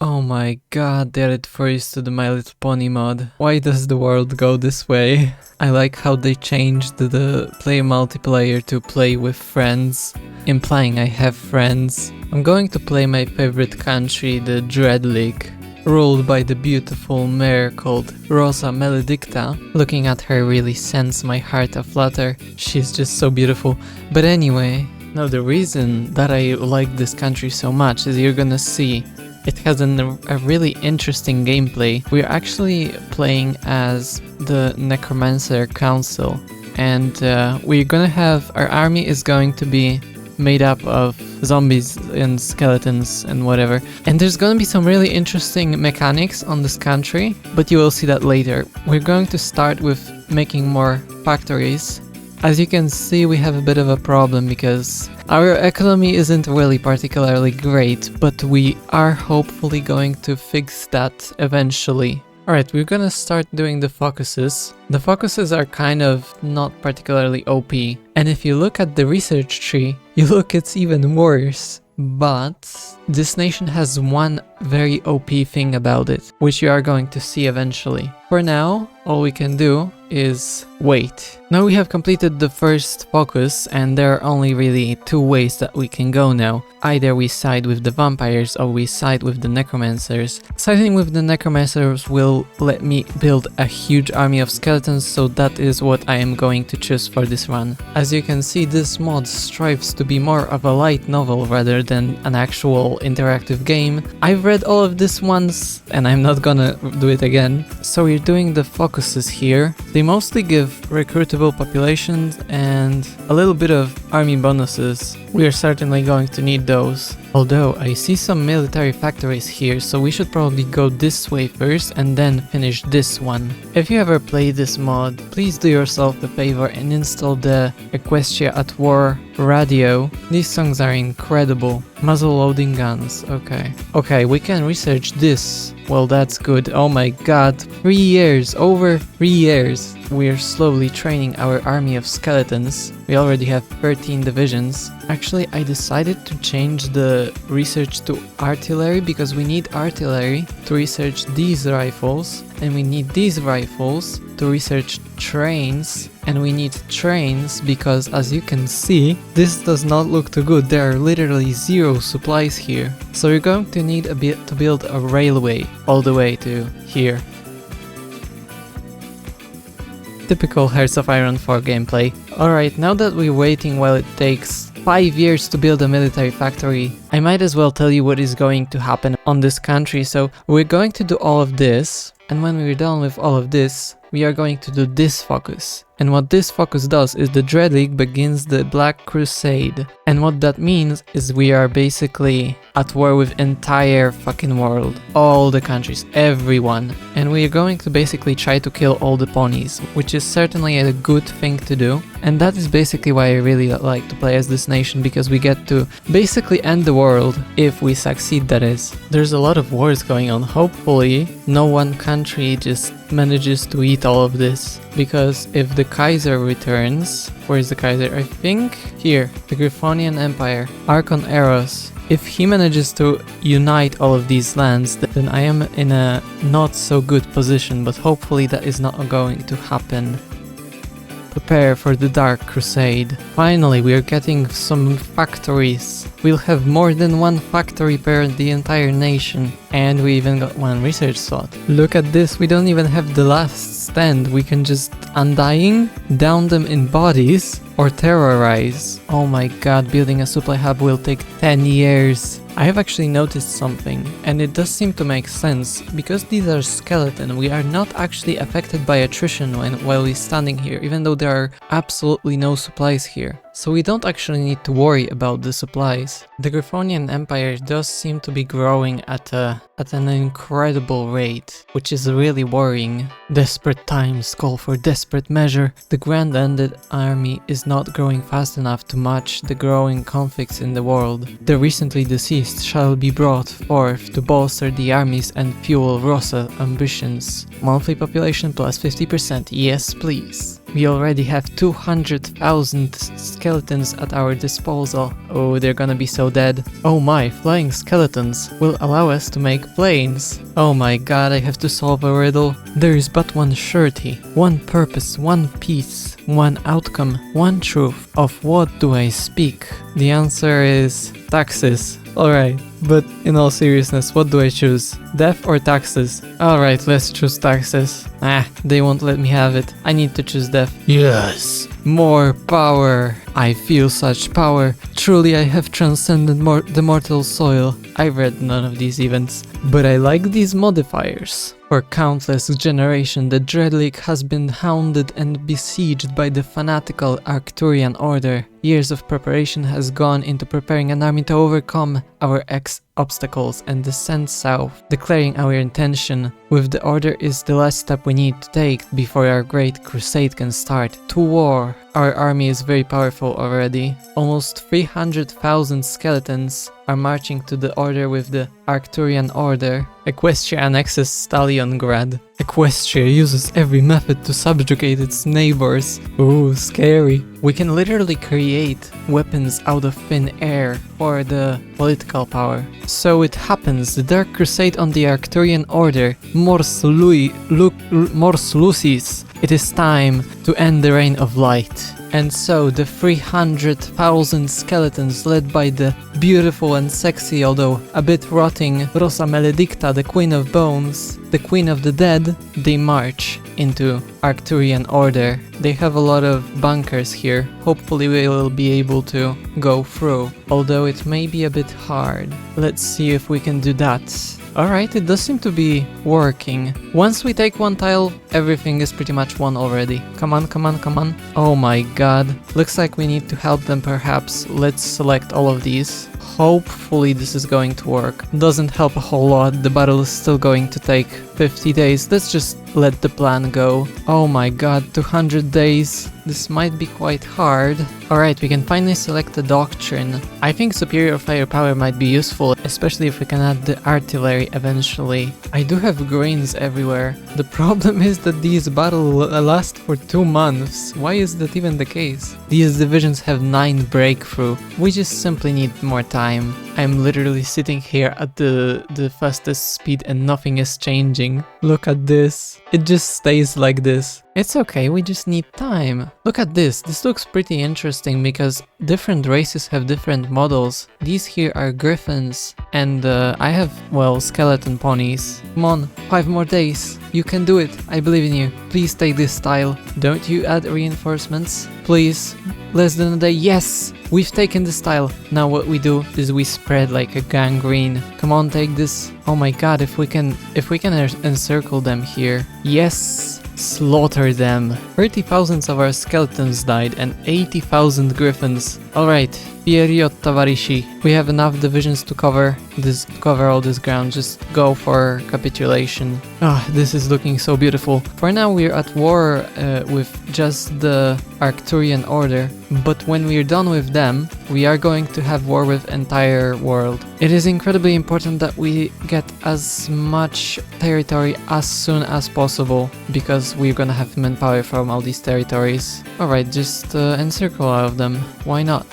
Oh my god, they added furries to the My Little Pony mod. Why does the world go this way? I like how they changed the play multiplayer to play with friends, implying I have friends. I'm going to play my favorite country, the Dread League, ruled by the beautiful mare called Rosa Maledicta. Looking at her really sends my heart aflutter. She's just so beautiful. But anyway, now the reason that I like this country so much is you're gonna see. It has a really interesting gameplay. We're actually playing as the Necromancer Council, and we're gonna have, our army is going to be made up of zombies and skeletons and whatever. And there's gonna be some really interesting mechanics on this country, but you will see that later. We're going to start with making more factories. As you can see, we have a bit of a problem because our economy isn't really particularly great, but we are hopefully going to fix that eventually. Alright, we're gonna start doing the focuses. The focuses are kind of not particularly OP, and if you look at the research tree, it's even worse. But this nation has one very OP thing about it, which you are going to see eventually. For now, all we can do is wait. Now we have completed the first focus, and there are only really two ways that we can go now. Either we side with the vampires or we side with the necromancers. Siding with the necromancers will let me build a huge army of skeletons, so that is what I am going to choose for this run. As you can see, this mod strives to be more of a light novel rather than an actual interactive game. I've read all of this once and I'm not gonna do it again. So we're doing the focuses here. They mostly give recruitable populations and a little bit of army bonuses. We are certainly going to need those. Although I see some military factories here, so we should probably go this way first and then finish this one. If you ever play this mod, please do yourself a favor and install the Equestria at War radio. These songs are incredible. Muzzle loading guns, okay. Okay, we can research this. Well, that's good. Oh my god, 3 years, over 3 years. We're slowly training our army of skeletons. We already have 13 divisions. Actually, I decided to change the research to artillery because we need artillery to research these rifles, and we need these rifles to research trains, and we need trains because, as you can see, this does not look too good. There are literally zero supplies here. So we're going to need a bit to build a railway all the way to here. Typical Hearts of Iron 4 gameplay. Alright, now that we're waiting while it takes 5 years to build a military factory, I might as well tell you what is going to happen on this country. So we're going to do all of this, and when we're done with all of this, we are going to do this focus. And what this focus does is the Dread League begins the Black Crusade. And what that means is we are basically at war with entire fucking world. All the countries, everyone. And we are going to basically try to kill all the ponies, which is certainly a good thing to do. And that is basically why I really like to play as this nation, because we get to basically end the world if we succeed, that is. There's a lot of wars going on. Hopefully no one country just manages to eat all of this, because if the Kaiser returns, where is the Kaiser? I think here, the Griffonian Empire, Archon Eros. If he manages to unite all of these lands, then I am in a not so good position, but hopefully that is not going to happen. Prepare for the Dark Crusade. Finally, we are getting some factories. We'll have more than one factory per the entire nation. And we even got one research slot. Look at this, we don't even have the last stand. We can just undying, down them in bodies, or terrorize. Oh my god, building a supply hub will take 10 years. I have actually noticed something, and it does seem to make sense. Because these are skeleton, we are not actually affected by attrition while we're standing here, even though there are absolutely no supplies here. So we don't actually need to worry about the supplies. The Griffonian Empire does seem to be growing at an incredible rate, which is really worrying. Desperate times call for desperate measure. The Grand Ended army is not growing fast enough to match the growing conflicts in the world. The recently deceased shall be brought forth to bolster the armies and fuel Rosa ambitions. Monthly population plus 50%, yes please. We already have 200,000 skeletons at our disposal. Oh, they're gonna be so dead. Oh my, flying skeletons will allow us to make planes. Oh my god, I have to solve a riddle. There is but one surety, one purpose, one peace, one outcome, one truth. Of what do I speak? The answer is taxes. Alright, but in all seriousness, what do I choose? Death or taxes? Alright, let's choose taxes. They won't let me have it. I need to choose death. Yes! More power! I feel such power. Truly I have transcended the mortal soil. I've read none of these events, but I like these modifiers. For countless generations, the Dread League has been hounded and besieged by the fanatical Arcturian Order. Years of preparation has gone into preparing an army to overcome our obstacles and descend south, declaring our intention with the Order is the last step we need to take before our great crusade can start. To war! Our army is very powerful already. Almost 300,000 skeletons are marching to the Order with the Arcturian Order. Equestria annexes Stalliongrad. Equestria uses every method to subjugate its neighbors. Ooh, scary. We can literally create weapons out of thin air for the political power. So it happens, the Dark Crusade on the Arcturian Order, Mors Lucis. It is time to end the reign of light. And so the 300,000 skeletons led by the beautiful and sexy, although a bit rotting, Rosa Maledicta, the Queen of Bones, the Queen of the Dead, they march into Arcturian Order. They have a lot of bunkers here. Hopefully we will be able to go through, although it may be a bit hard. Let's see if we can do that. Alright, it does seem to be working. Once we take one tile, everything is pretty much won already. Come on, come on, come on. Oh my god. Looks like we need to help them perhaps. Let's select all of these. Hopefully this is going to work. Doesn't help a whole lot. The battle is still going to take 50 days. Let's just let the plan go. Oh my god, 200 days. This might be quite hard. Alright, we can finally select the doctrine. I think superior firepower might be useful, especially if we can add the artillery eventually. I do have grains everywhere. The problem is that these battles last for 2 months. Why is that even the case? These divisions have 9 breakthrough. We just simply need more time. I'm literally sitting here at the fastest speed and nothing is changing. Look at this. It just stays like this. It's okay, we just need time. Look at this. This looks pretty interesting because different races have different models. These here are griffins and I have, well, skeleton ponies. Come on, 5 more days. You can do it. I believe in you. Please take this tile. Don't you add reinforcements? Please. Less than a day. Yes! We've taken this tile. Now what we do is we spread like a gangrene. Come on, take this. Oh my god, if we can encircle them here. Yes! Slaughter them. 30,000 of our skeletons died and 80,000 griffins. Alright, Period, Tavarishi. We have enough divisions to cover all this ground. Just go for capitulation. This is looking so beautiful. For now we're at war with just the Arcturian Order, but when we're done with them, we are going to have war with entire world. It is incredibly important that we get as much territory as soon as possible, because we're gonna have manpower from all these territories. Alright, just encircle all of them. Why not?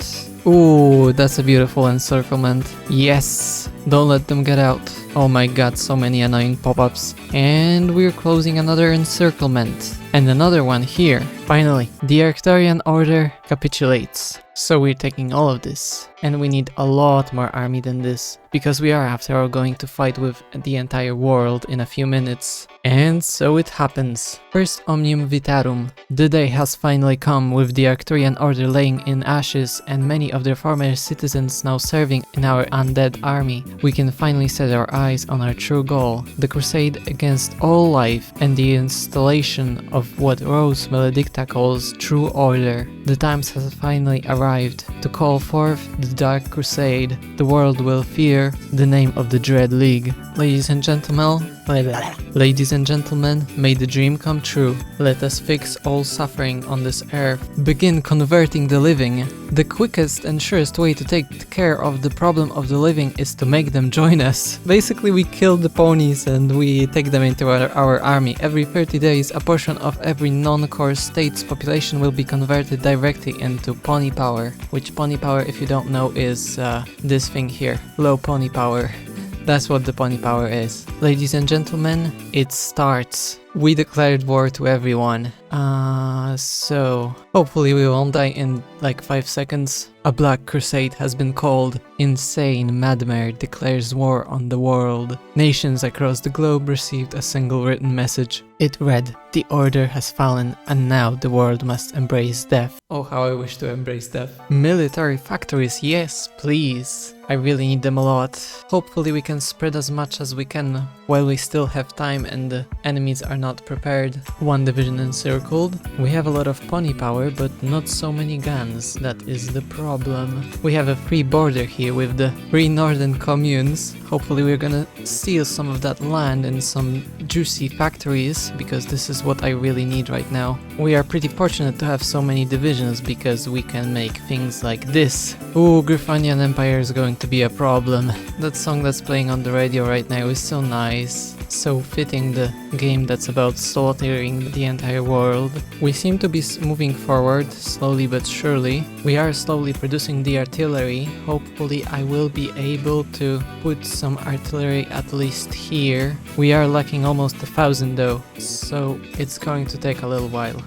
Ooh, that's a beautiful encirclement. Yes! Don't let them get out. Oh my god, so many annoying pop-ups. And we're closing another encirclement. And another one here. Finally, the Arcturian Order capitulates. So we're taking all of this. And we need a lot more army than this, because we are after all going to fight with the entire world in a few minutes. And so it happens. First Omnium Vitarum. The day has finally come, with the Arcturian Order laying in ashes and many of their former citizens now serving in our undead army. We can finally set our eyes on our true goal, the crusade against all life and the installation of what Rose Maledicta calls true order. The times has finally arrived to call forth the Dark Crusade. The world will fear the name of the Dread League. Ladies and gentlemen, Ladies and gentlemen, may the dream come true. Let us fix all suffering on this earth. Begin converting the living. The quickest and surest way to take care of the problem of the living is to make them join us. Basically, we kill the ponies and we take them into our army. Every 30 days, a portion of every non-core state's population will be converted directly into pony power. Which pony power, if you don't know, is this thing here. Low pony power. That's what the pony power is. Ladies and gentlemen, it starts. We declared war to everyone. So hopefully we won't die in like 5 seconds. A Black Crusade has been called. Insane Mare declares war on the world. Nations across the globe received a single written message. It read, "The order has fallen and now the world must embrace death." Oh, how I wish to embrace death. Military factories, yes, please. I really need them a lot. Hopefully we can spread as much as we can while we still have time and the enemies are not prepared. One division encircled. We have a lot of pony power, but not so many guns. That is the problem. We have a free border here with the 3 northern communes. Hopefully we're gonna steal some of that land and some juicy factories, because this is what I really need right now. We are pretty fortunate to have so many divisions because we can make things like this. Ooh, Griffanian Empire is going to be a problem. That song that's playing on the radio right now is so nice. So fitting the game that's about slaughtering the entire world. We seem to be moving forward, slowly but surely. We are slowly producing the artillery. Hopefully I will be able to put some artillery at least here. We are lacking almost 1,000 though, so it's going to take a little while.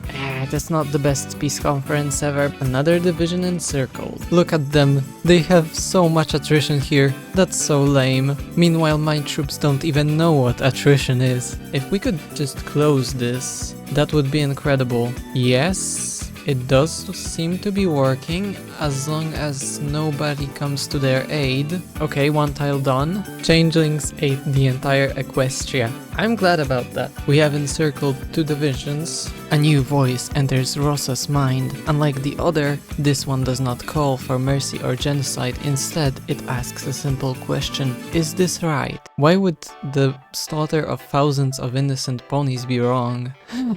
That's not the best peace conference ever. Another division encircled. Look at them. They have so much attrition here. That's so lame. Meanwhile, my troops don't even know what attrition is. If we could just close this, that would be incredible. Yes. It does seem to be working, as long as nobody comes to their aid. Okay, 1 tile done. Changelings ate the entire equestria. I'm glad about that. We have encircled 2 divisions. A new voice enters Rosa's mind. Unlike the other, this one does not call for mercy or genocide. Instead, it asks a simple question. Is this right? Why would the slaughter of thousands of innocent ponies be wrong?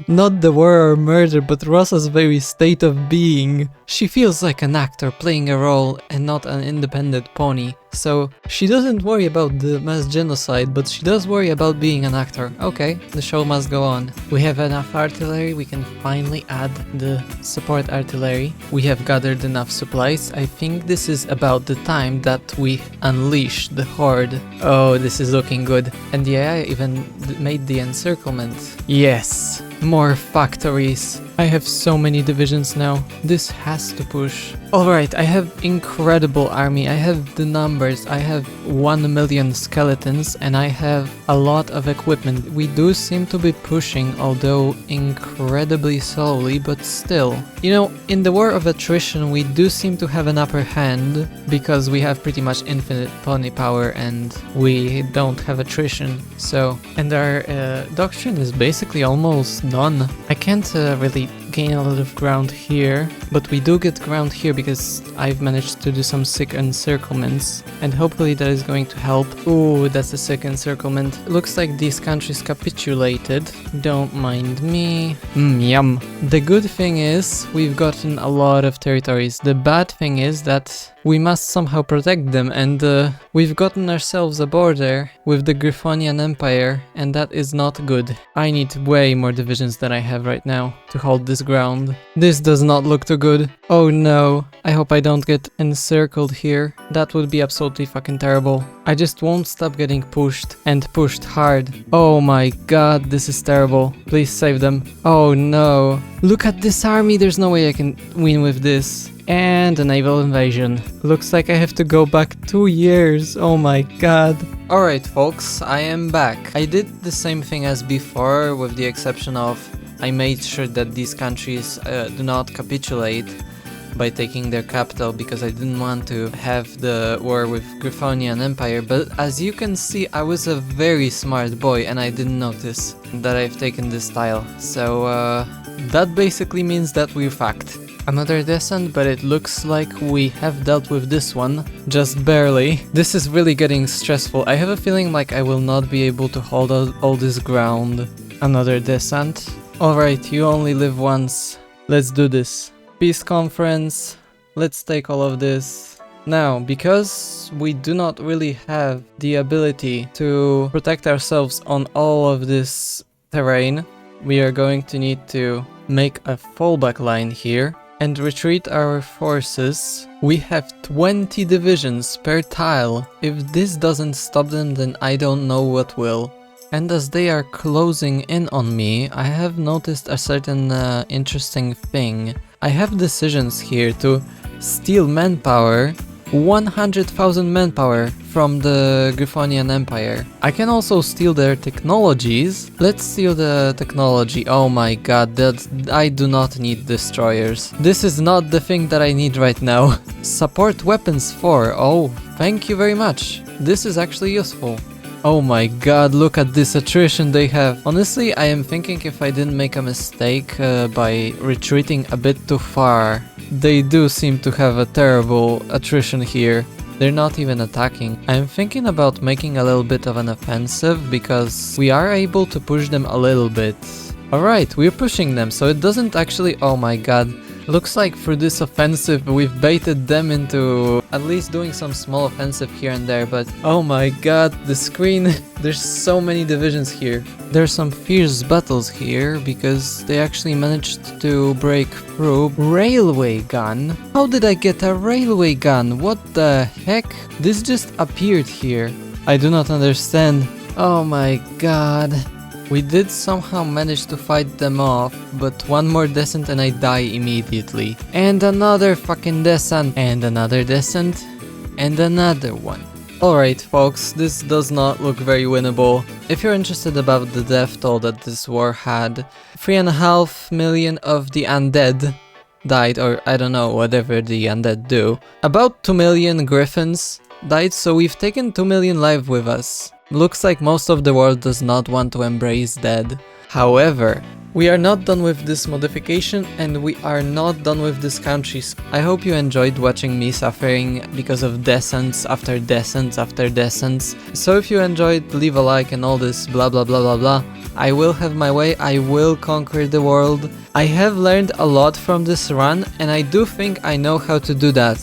Not the war or murder, but Rosa's very state of being. She feels like an actor playing a role and not an independent pony. So she doesn't worry about the mass genocide, but she does worry about being an actor. Okay, the show must go on. We have enough artillery, we can finally add the support artillery. We have gathered enough supplies. I think this is about the time that we unleash the horde. Oh, this is looking good. And the AI even made the encirclement. Yes, more factories. I have so many divisions now. This has to push. Alright, I have incredible army. I have the numbers. I have 1 million skeletons and I have a lot of equipment. We do seem to be pushing, although incredibly slowly, but still. You know, in the war of attrition, we do seem to have an upper hand because we have pretty much infinite pony power and we don't have attrition. So, and our doctrine is basically almost done. I can't really gain a lot of ground here, but we do get ground here because I've managed to do some sick encirclements, and hopefully that is going to help. Ooh, that's a sick encirclement. Looks like these countries capitulated. Don't mind me. Yum. The good thing is we've gotten a lot of territories. The bad thing is that we must somehow protect them, and we've gotten ourselves a border with the Griffonian Empire, and that is not good. I need way more divisions than I have right now to hold this ground. This does not look too good. Oh no, I hope I don't get encircled here. That would be absolutely fucking terrible. I just won't stop getting pushed, and pushed hard. Oh my god, this is terrible. Please save them. Oh no. Look at this army, there's no way I can win with this. And a naval invasion. Looks like I have to go back 2 years. Oh my god. Alright folks, I am back. I did the same thing as before, with the exception of I made sure that these countries do not capitulate by taking their capital, because I didn't want to have the war with Griffonian Empire. But as you can see, I was a very smart boy and I didn't notice that I've taken this tile. So that basically means that we're fucked. Another descent, but it looks like we have dealt with this one, just barely. This is really getting stressful. I have a feeling like I will not be able to hold out all this ground. Another descent. Alright, you only live once. Let's do this. Peace conference. Let's take all of this. Now, because we do not really have the ability to protect ourselves on all of this terrain, we are going to need to make a fallback line here and retreat our forces. We have 20 divisions per tile. If this doesn't stop them, then I don't know what will. And as they are closing in on me, I have noticed a certain interesting thing. I have decisions here to steal manpower, 100,000 manpower from the Griffonian Empire. I can also steal their technologies. Let's steal the technology. Oh my god, I do not need destroyers. This is not the thing that I need right now. Support weapons 4. Oh, thank you very much. This is actually useful. Oh my god, look at this attrition they have. Honestly, I am thinking if I didn't make a mistake by retreating a bit too far. They do seem to have a terrible attrition here. They're not even attacking. I'm thinking about making a little bit of an offensive because we are able to push them a little bit. Alright, we're pushing them, so it doesn't actually... Oh my god. Looks like for this offensive we've baited them into at least doing some small offensive here and there, but oh my god, the screen, there's so many divisions here. There's some fierce battles here because they actually managed to break through. Railway gun? How did I get a railway gun? What the heck? This just appeared here. I do not understand. Oh my god. We did somehow manage to fight them off, but one more descent and I die immediately. And another fucking descent. And another descent. And another one. Alright folks, this does not look very winnable. If you're interested about the death toll that this war had, 3.5 million of the undead died, or I don't know, whatever the undead do. About 2 million griffins died, so we've taken 2 million life with us. Looks like most of the world does not want to embrace dead. However, we are not done with this modification and we are not done with this country. I hope you enjoyed watching me suffering because of descents after descents after descents. So if you enjoyed, leave a like and all this blah blah blah blah blah. I will have my way, I will conquer the world. I have learned a lot from this run and I do think I know how to do that.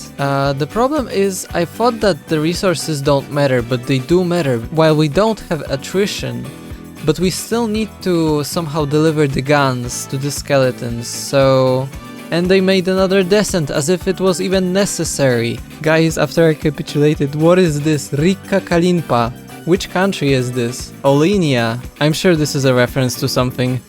The problem is I thought that the resources don't matter, but they do matter. While we don't have attrition, but we still need to somehow deliver the guns to the skeletons, so... And they made another descent, as if it was even necessary. Guys, after I capitulated, what is this? Rika Kalinpa. Which country is this? Olinia. I'm sure this is a reference to something.